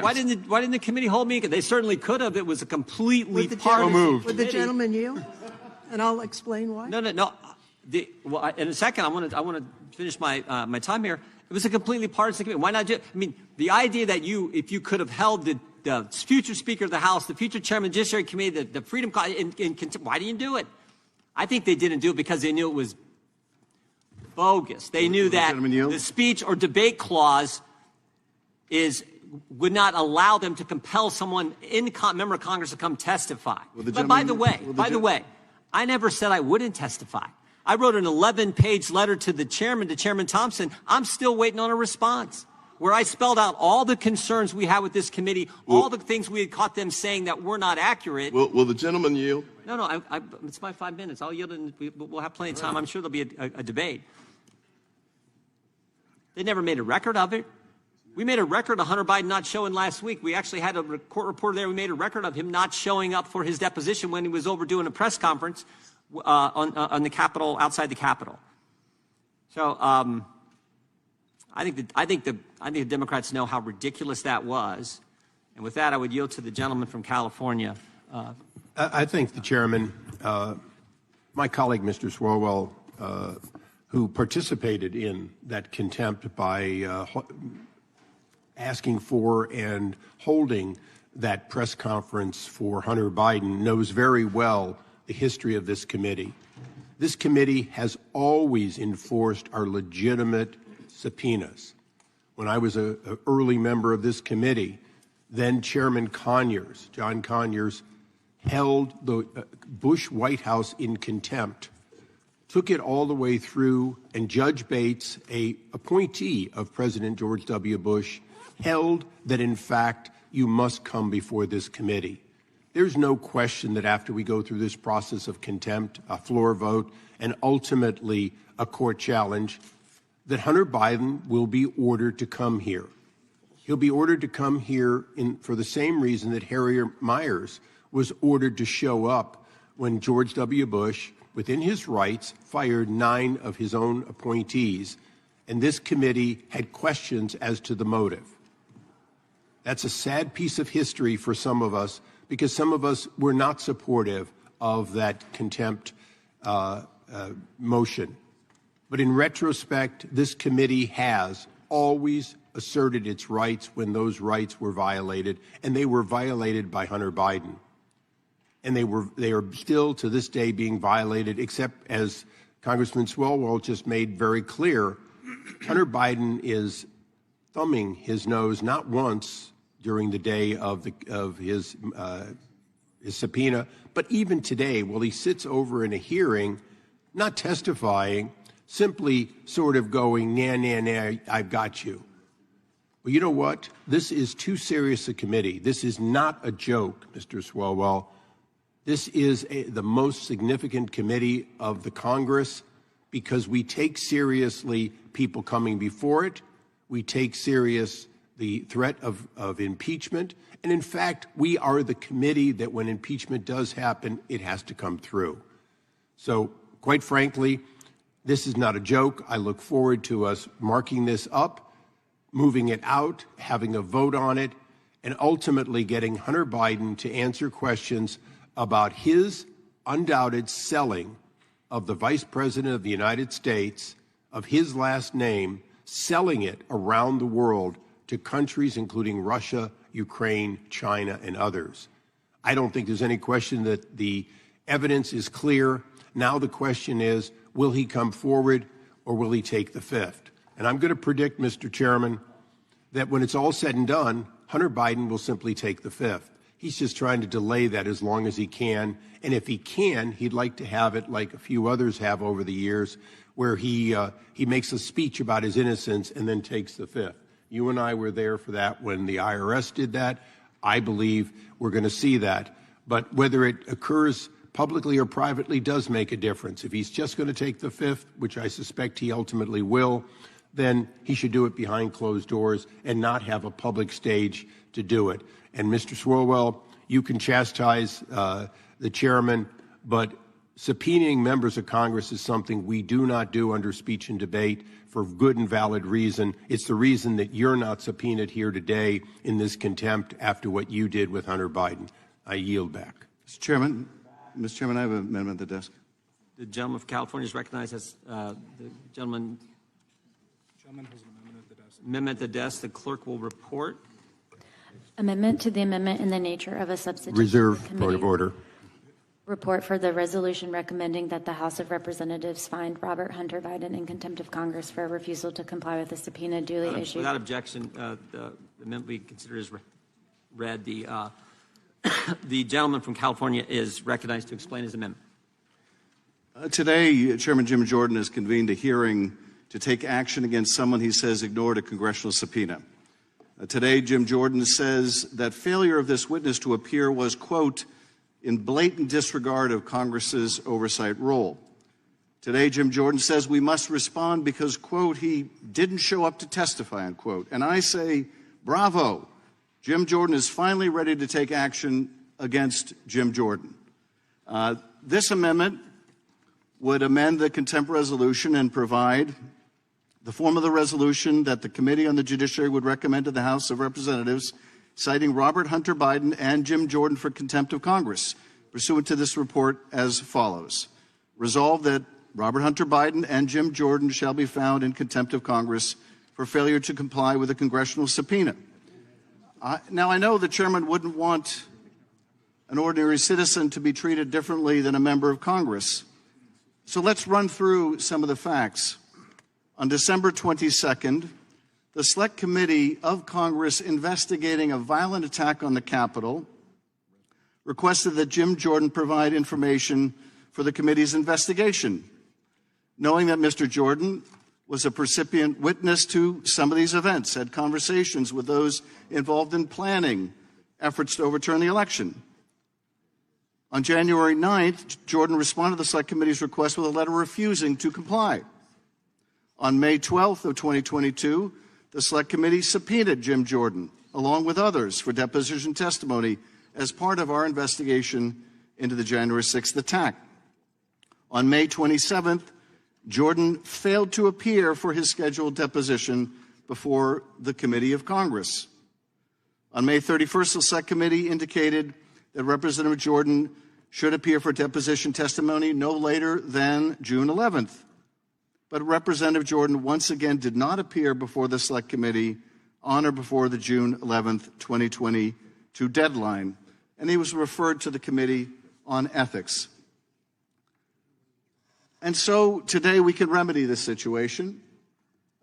why didn't the committee hold me? They certainly could have. It was a completely partisan. Would the gentleman yield? And I'll explain why. No. In a second, I want to finish my my time here. It was a completely partisan committee. Why not? I mean, the idea that if you could have held the future Speaker of the House, the future Chairman of the Judiciary Committee, the Freedom in why didn't you do it? I think they didn't do it because they knew it was bogus. They knew that the speech or debate clause would not allow them to compel someone member of Congress to come testify. But by the way, I never said I wouldn't testify. I wrote an 11-page letter to the chairman, to Chairman Thompson. I'm still waiting on a response where I spelled out all the concerns we have with this committee, all the things we had caught them saying that were not accurate. Will the gentleman yield? No, it's my 5 minutes. I'll yield, and we'll have plenty of time. I'm sure there'll be a debate. They never made a record of it. We made a record of Hunter Biden not showing last week. We actually had a court reporter there. We made a record of him not showing up for his deposition when he was over doing a press conference on the Capitol, outside the Capitol. So I think the Democrats know how ridiculous that was. And with that, I would yield to the gentleman from California. I think the chairman, my colleague, Mr. Swalwell, who participated in that contempt by asking for and holding that press conference for Hunter Biden, knows very well the history of this committee. This committee has always enforced our legitimate subpoenas. When I was an early member of this committee, then Chairman Conyers, John Conyers, held the Bush White House in contempt, took it all the way through, and Judge Bates, an appointee of President George W. Bush, held that, in fact, you must come before this committee. There's no question that after we go through this process of contempt, a floor vote, and ultimately a court challenge, that Hunter Biden will be ordered to come here. He'll be ordered to come here for the same reason that Harriet Miers was ordered to show up when George W. Bush, within his rights, fired 9 of his own appointees, and this committee had questions as to the motive. That's a sad piece of history for some of us, because some of us were not supportive of that contempt motion. But in retrospect, this committee has always asserted its rights when those rights were violated, and they were violated by Hunter Biden. And they are still to this day being violated, except, as Congressman Swalwell just made very clear, Hunter Biden is thumbing his nose not once during the day of his subpoena, but even today, while he sits over in a hearing, not testifying, simply sort of going, nah, I've got you. Well, you know what? This is too serious a committee. This is not a joke, Mr. Swalwell. This is the most significant committee of the Congress because we take seriously people coming before it. We take serious the threat of impeachment. And in fact, we are the committee that when impeachment does happen, it has to come through. So quite frankly, this is not a joke. I look forward to us marking this up, moving it out, having a vote on it, and ultimately getting Hunter Biden to answer questions about his undoubted selling of the Vice President of the United States, of his last name, selling it around the world to countries including Russia, Ukraine, China, and others. I don't think there's any question that the evidence is clear. Now the question is, will he come forward or will he take the fifth? And I'm going to predict, Mr. Chairman, that when it's all said and done, Hunter Biden will simply take the fifth. He's just trying to delay that as long as he can. And if he can, he'd like to have it like a few others have over the years, where he makes a speech about his innocence and then takes the fifth. You and I were there for that when the IRS did that. I believe we're going to see that. But whether it occurs publicly or privately does make a difference. If he's just going to take the fifth, which I suspect he ultimately will, then he should do it behind closed doors and not have a public stage to do it. And Mr. Swalwell, you can chastise the chairman, but subpoenaing members of Congress is something we do not do under speech and debate for good and valid reason. It's the reason that you're not subpoenaed here today in this contempt after what you did with Hunter Biden. I yield back. Mr. Chairman, I have an amendment at the desk. The gentleman from California is recognized as the gentleman. Gentleman has an amendment at the desk. Amendment at the desk. The clerk will report. Amendment to the amendment in the nature of a substitute. Reserve. Point of order. Report for the resolution recommending that the House of Representatives find Robert Hunter Biden in contempt of Congress for refusal to comply with the subpoena duly issued. Without objection, the amendment we consider is read. The gentleman from California is recognized to explain his amendment. Today, Chairman Jim Jordan has convened a hearing to take action against someone he says ignored a congressional subpoena. Today, Jim Jordan says that failure of this witness to appear was, quote, in blatant disregard of Congress's oversight role. Today, Jim Jordan says we must respond because, quote, he didn't show up to testify, unquote. And I say, bravo. Jim Jordan is finally ready to take action against Jim Jordan. This amendment would amend the contempt resolution and provide the form of the resolution that the Committee on the Judiciary would recommend to the House of Representatives, citing Robert Hunter Biden and Jim Jordan for contempt of Congress, pursuant to this report as follows. Resolved that Robert Hunter Biden and Jim Jordan shall be found in contempt of Congress for failure to comply with a congressional subpoena. Now, I know the chairman wouldn't want an ordinary citizen to be treated differently than a member of Congress. So let's run through some of the facts. On December 22nd, the Select Committee of Congress investigating a violent attack on the Capitol requested that Jim Jordan provide information for the committee's investigation, knowing that Mr. Jordan was a percipient witness to some of these events, had conversations with those involved in planning efforts to overturn the election. On January 9th, Jordan responded to the Select Committee's request with a letter refusing to comply. On May 12th of 2022, the Select Committee subpoenaed Jim Jordan, along with others, for deposition testimony as part of our investigation into the January 6th attack. On May 27th, Jordan failed to appear for his scheduled deposition before the Committee of Congress. On May 31st, the Select Committee indicated that Representative Jordan should appear for deposition testimony no later than June 11th. But Representative Jordan once again did not appear before the Select Committee on or before the June 11th, 2022 deadline, and he was referred to the Committee on Ethics. And so today we can remedy this situation.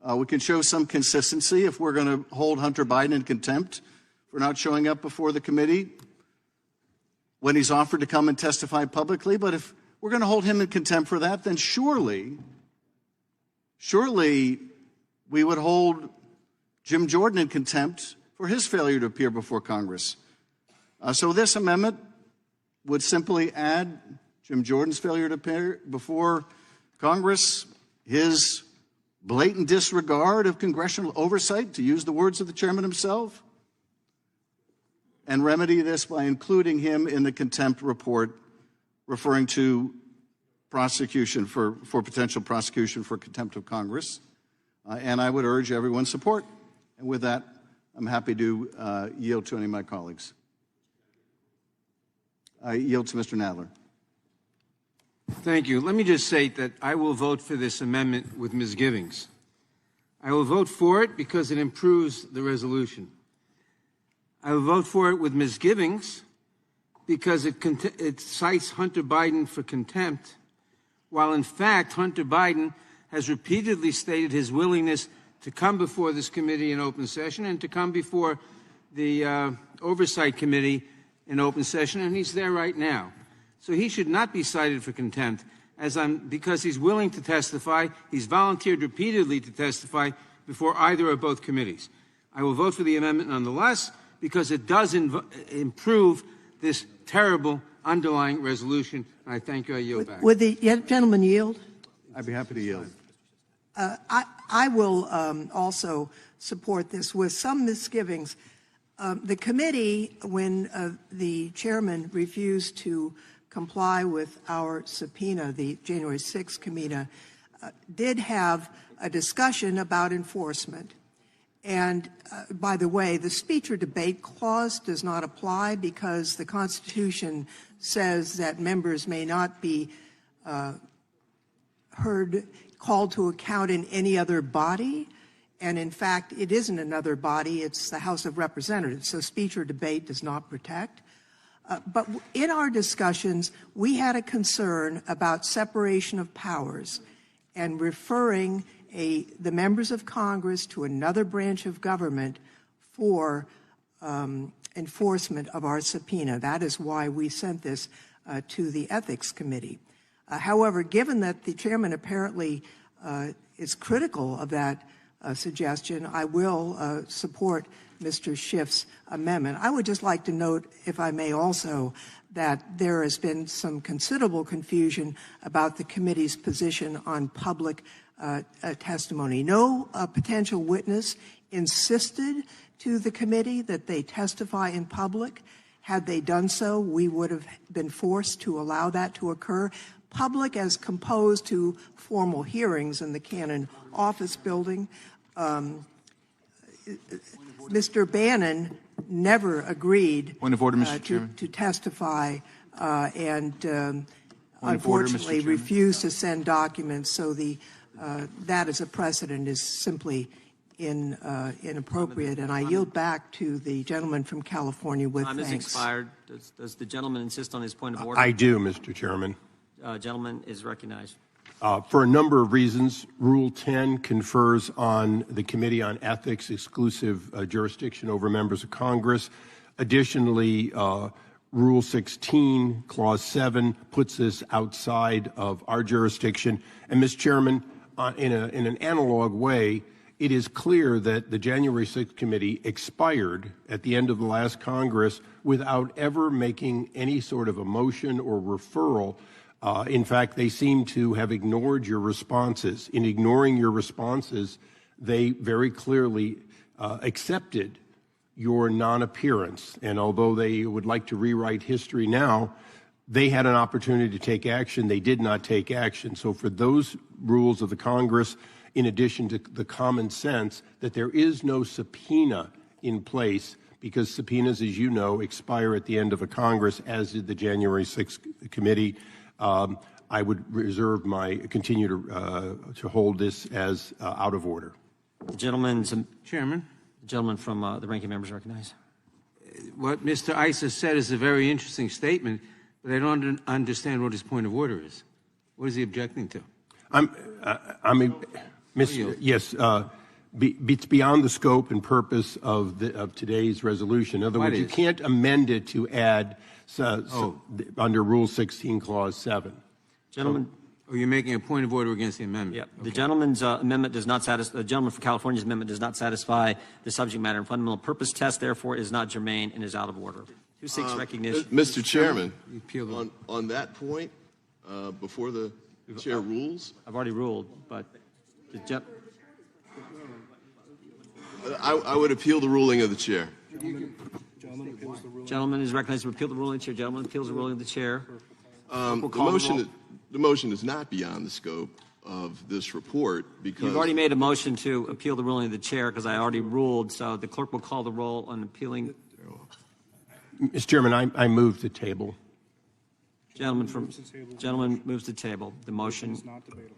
We can show some consistency if we're going to hold Hunter Biden in contempt for not showing up before the committee when he's offered to come and testify publicly. But if we're going to hold him in contempt for that, then surely we would hold Jim Jordan in contempt for his failure to appear before Congress. So this amendment would simply add Jim Jordan's failure to appear before Congress, his blatant disregard of congressional oversight, to use the words of the chairman himself, and remedy this by including him in the contempt report referring to prosecution for potential prosecution for contempt of Congress. And I would urge everyone's support. And with that, I'm happy to yield to any of my colleagues. I yield to Mr. Nadler. Thank you. Let me just say that I will vote for this amendment with misgivings. I will vote for it because it improves the resolution. I will vote for it with misgivings because it cites Hunter Biden for contempt, while in fact Hunter Biden has repeatedly stated his willingness to come before this committee in open session and to come before the Oversight Committee in open session, and he's there right now. So he should not be cited for contempt because he's willing to testify. He's volunteered repeatedly to testify before either or both committees. I will vote for the amendment nonetheless because it does improve this terrible underlying resolution. And I thank you. I yield back. Would the gentleman yield? I'd be happy to yield. I will also support this with some misgivings. The committee, when the chairman refused to comply with our subpoena, the January 6th subpoena, did have a discussion about enforcement. And by the way, the speech or debate clause does not apply because the Constitution says that members may not be called to account in any other body. And in fact, it isn't another body, it's the House of Representatives. So speech or debate does not protect. But in our discussions, we had a concern about separation of powers and referring the members of Congress to another branch of government for enforcement of our subpoena. That is why we sent this to the Ethics Committee. However, given that the chairman apparently is critical of that suggestion, I will support Mr. Schiff's amendment. I would just like to note, if I may also, that there has been some considerable confusion about the committee's position on public testimony. No potential witness insisted to the committee that they testify in public. Had they done so, we would have been forced to allow that to occur. Public as composed to formal hearings in the Cannon office building. Mr. Bannon never agreed Point of order, Mr. Chairman. to testify and Point of order, Mr. unfortunately Chairman. refused to send documents. So that as a precedent is simply inappropriate. And I yield back to the gentleman from California with Time has thanks. expired. Does the gentleman insist on his point of order? I do, Mr. Chairman. Gentleman is recognized. For a number of reasons, Rule 10 confers on the Committee on Ethics exclusive jurisdiction over members of Congress. Additionally, Rule 16, Clause 7, puts this outside of our jurisdiction. And, Mr. Chairman, in an analog way, it is clear that the January 6th Committee expired at the end of the last Congress without ever making any sort of a motion or referral. In fact, they seem to have ignored your responses. In ignoring your responses, they very clearly accepted your non-appearance. And although they would like to rewrite history now, they had an opportunity to take action. They did not take action. So for those rules of the Congress, in addition to the common sense that there is no subpoena in place, because subpoenas, as you know, expire at the end of a Congress, as did the January 6th Committee, I would continue to hold this as out of order. The gentleman's Chairman, the gentleman from the ranking member is recognized. what Mr. Issa said is a very interesting statement, but I don't understand what his point of order is. What is he objecting to? Yes, it's beyond the scope and purpose of today's resolution. In other words, you can't amend it to add under Rule 16, Clause 7. Gentleman. Oh, you're making a point of order against the amendment? Yep. Okay. The gentleman's amendment does not satisfy, the gentleman from California's amendment does not satisfy the subject matter and fundamental purpose test, therefore is not germane and is out of order. Who seeks recognition? Mr. Chairman, appeal the- on that point, before the chair rules, I've already ruled, but the I would appeal the ruling of the chair. Gentleman appeals the ruling. gentleman is recognized to appeal the ruling of the chair. Gentleman appeals the ruling of the chair. The motion is not beyond the scope of this report because You've already made a motion to appeal the ruling of the chair because I already ruled, so the clerk will call the roll on appealing. Mr. Chairman, I move the table. Gentleman moves to table. The motion It's not debatable.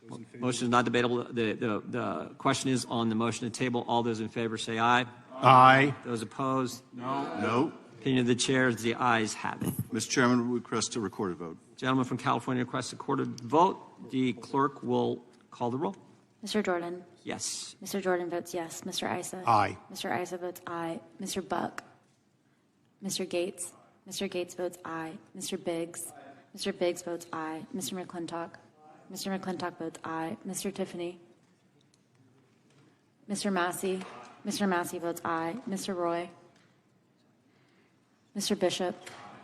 Those in favor- is not debatable. The question is on the motion to table. All those in favor say aye. Aye. Those opposed? No. Opinion of the chair is the ayes have it. Mr. Chairman, we request a recorded vote. Gentleman from California requests a recorded vote. The clerk will call the roll. Mr. Jordan? Yes. Mr. Jordan votes yes. Mr. Issa? Aye. Mr. Issa votes aye. Mr. Buck? Mr. Gates? Mr. Gates votes aye. Mr. Biggs? Mr. Biggs votes aye. Mr. McClintock? Mr. McClintock votes aye. Mr. Tiffany? Mr. Massey? Mr. Massey votes aye. Mr. Roy? Mr. Bishop?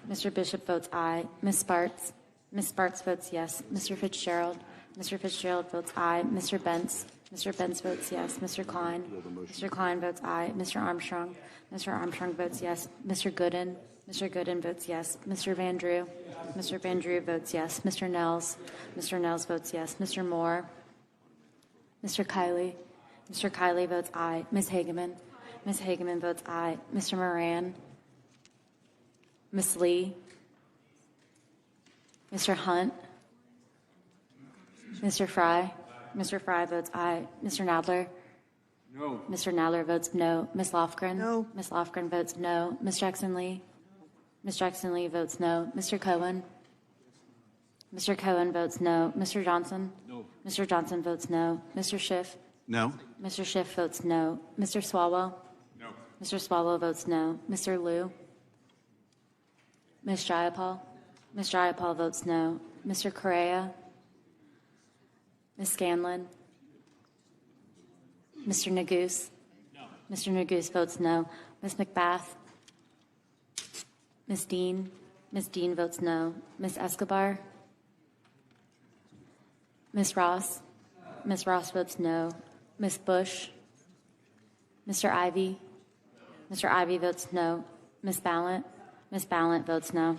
Mr. Bishop votes aye. Ms. Sparks? Ms. Sparks votes yes. Mr. Fitzgerald? Mr. Fitzgerald votes aye. Mr. Bentz? Mr. Bentz votes yes. Mr. Klein? Mr. Klein votes aye. Mr. Armstrong? Mr. Armstrong votes yes. Mr. Gooden? Mr. Gooden votes yes. Mr. Van Drew? Mr. Van Drew votes yes. Mr. Nels? Mr. Nels votes yes. Mr. Moore? Mr. Kiley? Mr. Kiley votes aye. Ms. Hageman? Ms. Hageman votes aye. Mr. Moran? Ms. Lee? Mr. Hunt? Mr. Fry? Mr. Fry votes aye. Mr. Nadler? No. Mr. Nadler votes no. Ms. Lofgren? No. Ms. Lofgren votes no. Ms. Jackson Lee? Ms. Jackson Lee votes no. Mr. Cohen? Mr. Cohen votes no. Mr. Johnson? No. Mr. Johnson votes no. Mr. Schiff? No? Mr. Schiff votes no. Mr. Swalwell? No. Mr. Swalwell votes no. Mr. Liu? Ms. Jayapal? Ms. Jayapal votes no. Mr. Correa? Ms. Scanlon? Mr. Neguse? No. Mr. Neguse votes no. Ms. McBath? Ms. Dean? Ms. Dean votes no. Ms. Escobar? Ms. Ross? Ms. Ross votes no. Ms. Bush? Mr. Ivy? Mr. Ivy votes no. Ms. Ballant? Ms. Ballant votes no.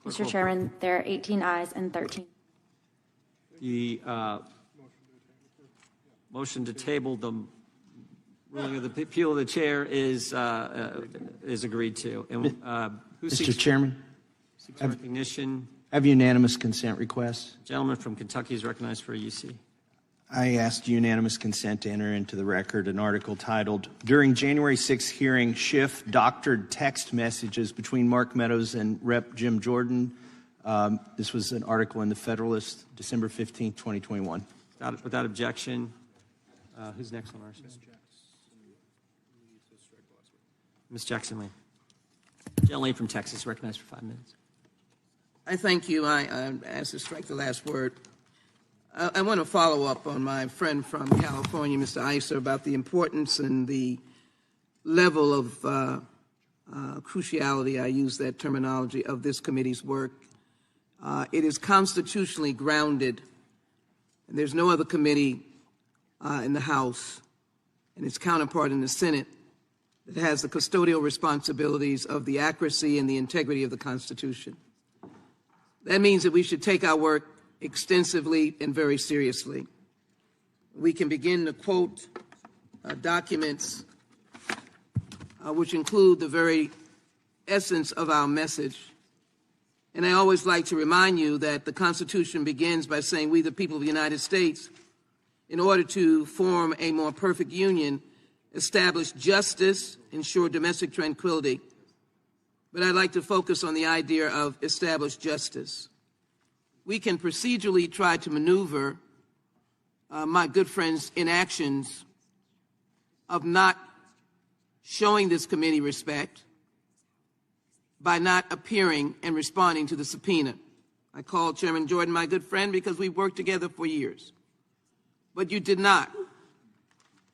Mr. Chairman, there are 18 ayes and 13. The motion to table the ruling of the appeal of the chair is agreed to. And who seeks Mr. Chairman, recognition? I have unanimous consent request. Gentleman from Kentucky is recognized for a UC. I asked unanimous consent to enter into the record an article titled, "During January 6th hearing, Schiff doctored text messages between Mark Meadows and Rep. Jim Jordan." This was an article in the Federalist, December 15th, 2021. Without objection. Who's next on our side? Ms. Jackson Lee. Gentleman from Texas, recognized for 5 minutes. I thank you. I asked to strike the last word. I want to follow up on my friend from California, Mr. Iser, about the importance and the level of cruciality, I use that terminology, of this committee's work. It is constitutionally grounded, and there's no other committee in the House and its counterpart in the Senate that has the custodial responsibilities of the accuracy and the integrity of the Constitution. That means that we should take our work extensively and very seriously. We can begin to quote documents which include the very essence of our message. And I always like to remind you that the Constitution begins by saying, "We, the people of the United States, in order to form a more perfect union, establish justice, ensure domestic tranquility." But I'd like to focus on the idea of establish justice. We can procedurally try to maneuver my good friend's inactions of not showing this committee respect by not appearing and responding to the subpoena. I called Chairman Jordan my good friend because we've worked together for years. But you did not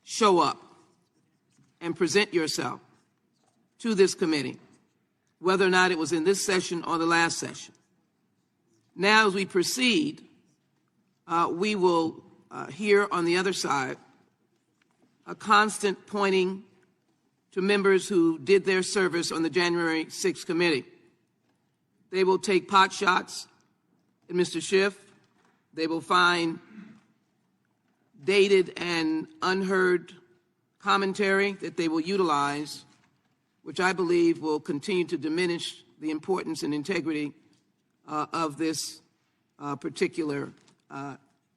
show up and present yourself to this committee, whether or not it was in this session or the last session. Now, as we proceed, we will hear on the other side a constant pointing to members who did their service on the January 6th committee. They will take pot shots at Mr. Schiff. They will find dated and unheard commentary that they will utilize, which I believe will continue to diminish the importance and integrity of this particular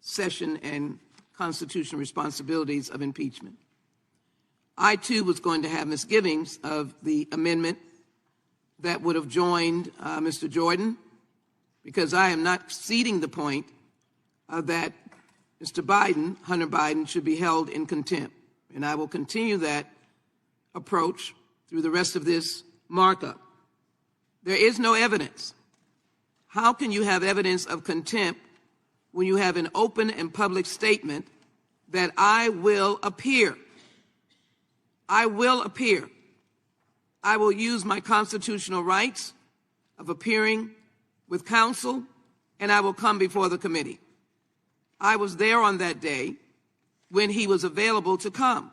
session and constitutional responsibilities of impeachment. I, too, was going to have misgivings of the amendment that would have joined Mr. Jordan, because I am not ceding the point that Mr. Biden, Hunter Biden, should be held in contempt. And I will continue that approach through the rest of this markup. There is no evidence. How can you have evidence of contempt when you have an open and public statement that I will appear? I will appear. I will use my constitutional rights of appearing with counsel, and I will come before the committee. I was there on that day when he was available to come.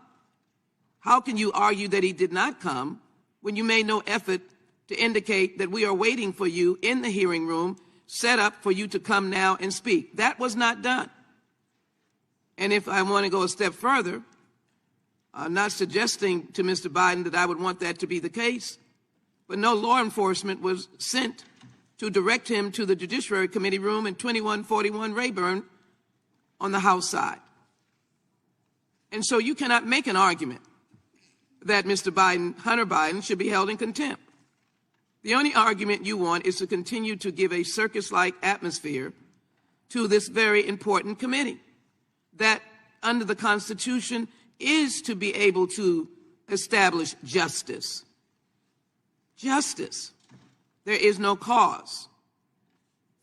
How can you argue that he did not come when you made no effort to indicate that we are waiting for you in the hearing room, set up for you to come now and speak? That was not done. And if I want to go a step further, I'm not suggesting to Mr. Biden that I would want that to be the case, but no law enforcement was sent to direct him to the Judiciary Committee room in 2141 Rayburn on the House side. And so you cannot make an argument that Mr. Biden, Hunter Biden, should be held in contempt. The only argument you want is to continue to give a circus-like atmosphere to this very important committee that, under the Constitution, is to be able to establish justice. Justice. There is no cause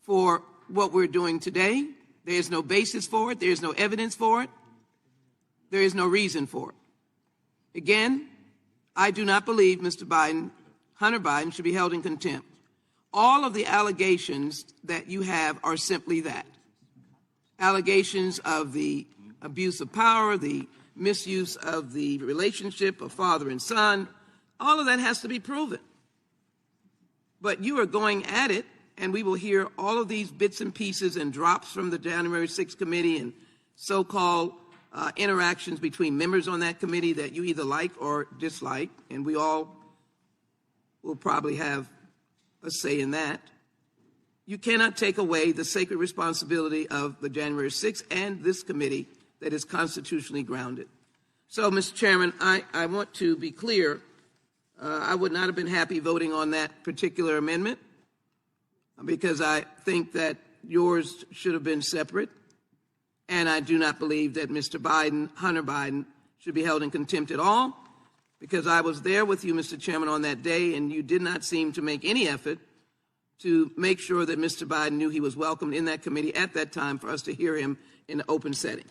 for what we're doing today. There is no basis for it. There is no evidence for it. There is no reason for it. Again, I do not believe Mr. Biden, Hunter Biden, should be held in contempt. All of the allegations that you have are simply that. Allegations of the abuse of power, the misuse of the relationship of father and son, all of that has to be proven. But you are going at it, and we will hear all of these bits and pieces and drops from the January 6th committee and so-called interactions between members on that committee that you either like or dislike, and we all will probably have a say in that. You cannot take away the sacred responsibility of the January 6th and this committee that is constitutionally grounded. So, Mr. Chairman, I want to be clear. I would not have been happy voting on that particular amendment because I think that yours should have been separate. And I do not believe that Mr. Biden, Hunter Biden, should be held in contempt at all, because I was there with you, Mr. Chairman, on that day, and you did not seem to make any effort to make sure that Mr. Biden knew he was welcomed in that committee at that time for us to hear him in an open setting.